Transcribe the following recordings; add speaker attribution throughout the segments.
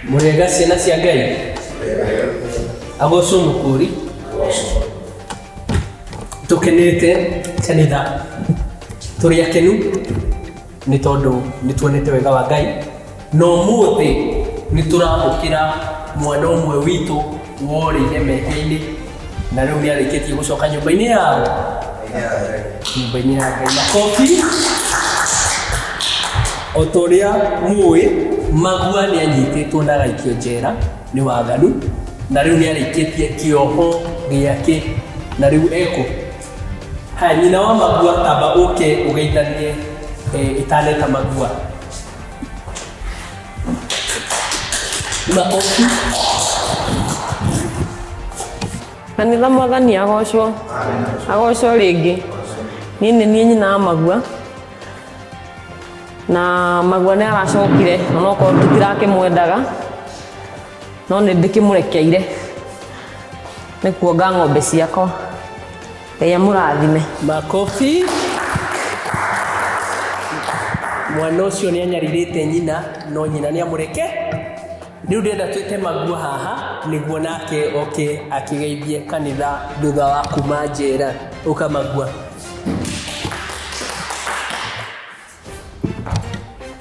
Speaker 1: Murega ciana cia Ngai agocwo mũkũri tũkenete kanitha tũrĩ akenu nĩ tondũ nĩ tuonete wega wa Ngai no mũthĩ nĩ tũramũkĩra mwana ũmwe witũ worĩire mehia-inĩ na rĩu nĩ arĩkĩtie gũcoka nyũmba-inĩ yao nyũmba-inĩ ya Ngai. Makobi. O ta ũrĩa mũĩ Magua nĩ anyitĩtwo na agaikio njera nĩ waganu na rĩu nĩ arĩkĩtie kĩoho gĩake na rĩu eko. Haya, nyina wa Magua, tamba ũke ũgeithanie Itaneta Magua. Makobi.
Speaker 2: Kanitha Mwathani agocwo. Agocwo rĩngĩ. Niĩ nĩ niĩ nyina wa Magua. Na Magua nĩ aracokire na no korwo tũtirakĩmwendaga no nĩ ndĩkĩmũrekeire nĩ kuonga ng'ombe ciakwa. Ngai amũrathime.
Speaker 1: Makobi. Mwana ũcio nĩ anyarirĩte nyina no nyina nĩ amũreke. Rĩu ndĩrenda twĩte Magua haha nĩguo nake oke akĩgeithie kanitha thutha wa kuma njera. Ũka Magua.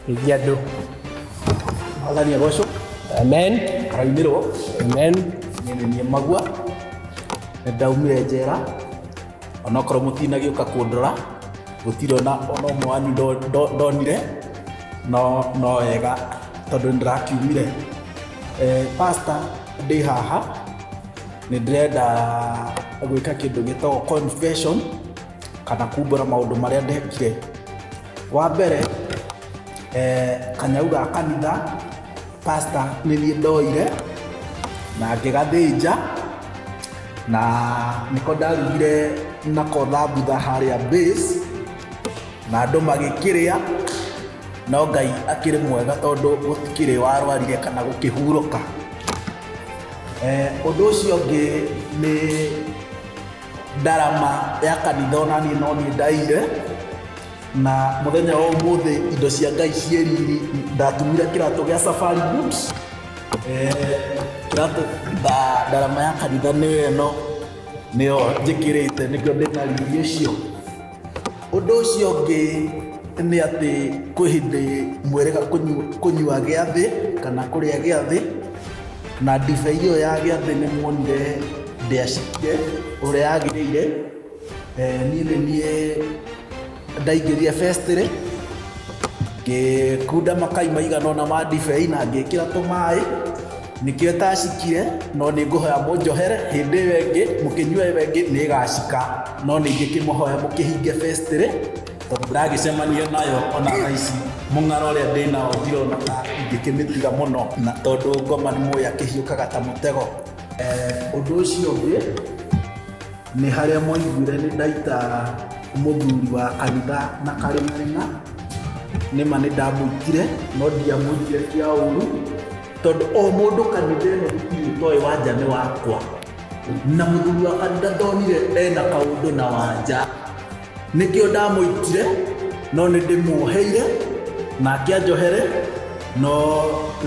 Speaker 1: Geithia andũ.
Speaker 3: Mwathani agocwo.
Speaker 1: Amen.
Speaker 3: Araumĩrwo.
Speaker 1: Amen.
Speaker 3: Niĩ Magua nĩ ndaumire njera onokorwo mũtinagĩũka kũndora gũtirĩ ona ũmwe wanyu ndonire no wega tondũ nĩndĩrakiumire. Pastor, ndĩ haha nĩ ndĩrenda gwĩka kĩndũ gĩtagwo confession kana kumbũra maũndũ marĩa ndekire. Wa mbere kanyau ga kanitha pastor nĩ niĩ ndoire na ngĩgathĩnja na nĩko ndarugire nako thambutha harĩa base na andũ magĩkĩrĩa no Ngai akĩrĩ mwega tondũ gũtikĩrĩ warwarire kana gũkĩhurũka. Ũndũ ũcio ũngĩ nĩ ndarama ya kanitha ona niĩ no niĩ ndaire na mũthenya wa ũmũthĩ indo cia Ngai ciĩ riri ndatumire kĩratũ gĩa Safari Boots. Kĩratũ ndarama ya kanitha nĩyo ĩno nĩyo njĩkĩrĩte nĩkĩo ndĩna riri ũcio. Ũndũ ũcio ũngĩ nĩ atĩ kwĩ hĩndĩ mwĩrĩga kũnyua gĩathĩ kana kũrĩa gĩathĩ na ndibei ĩyo ya gĩathĩ nĩ muonire ndĩacikire ũrĩa yagĩrĩire. Niĩ nĩ niĩ ndaingĩria festĩrĩ ngĩkunda makai maigana ũna ma ndibei na ngĩkĩra tũmaĩ nĩkĩo ĩtacikire no nĩ ngũhoya mũnjohere hĩndĩ ĩyo ĩngĩ mũkĩnyua ĩyo ĩngĩ nĩ ĩgacika no nĩ ingĩkĩmũhoya mũkĩhinge festĩrĩ tondũ ndagĩcemania nayo ona thaa ici mũng'aro ũrĩa ndĩnao ndirona ta ingĩkĩmĩtiga mũno na tondũ ngoma nĩ mũĩ akĩhiũkaga ta mũtego. Ũndũ ũcio ũngĩ nĩ harĩa mwaiguire nĩ ndaita mũthuri wa kanitha na karĩmarĩma nĩma nĩ ndamũitire no ndiamũitire kĩa ũru tondũ o mũndũ kanitha ĩno gũtirĩ toĩ wanja nĩ wakwa na mũthuri wa kanitha ndonire ena kaũndũ na wanja nĩkĩo ndamũitire no nĩ ndĩmuoheire nake anjohere no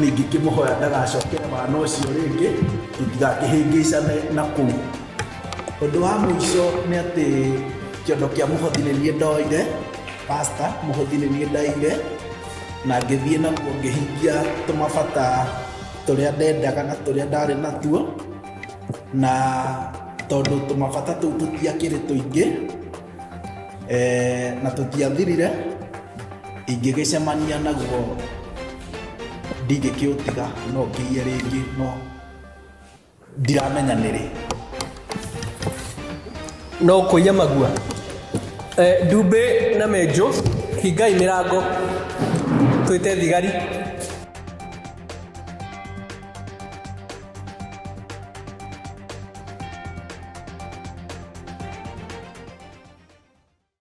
Speaker 3: ningĩ kĩmũhoya ndagacokere mwana ũcio rĩngĩ tũtigakĩhĩngĩcane na kũu. Ũndũ wa mũico nĩ atĩ kĩondo kĩa mũhothi nĩ niĩ ndoire pastor mũhothi nĩ niĩ ndaire na ngĩthiĩ naguo ngĩhingia tũmabata tũrĩa ndendaga na tũrĩa ndarĩ natuo na tondũ tũmabata tũu tũtiakĩrĩ tũingĩ na tũtiathirire ingĩgĩcemania naguo ndingĩkĩũtiga no ngĩiye rĩngĩ no ndiramenya nĩrĩ.
Speaker 1: No kũiya Magua. Ndumbe na Menjo hingai mĩrango twĩte thigari.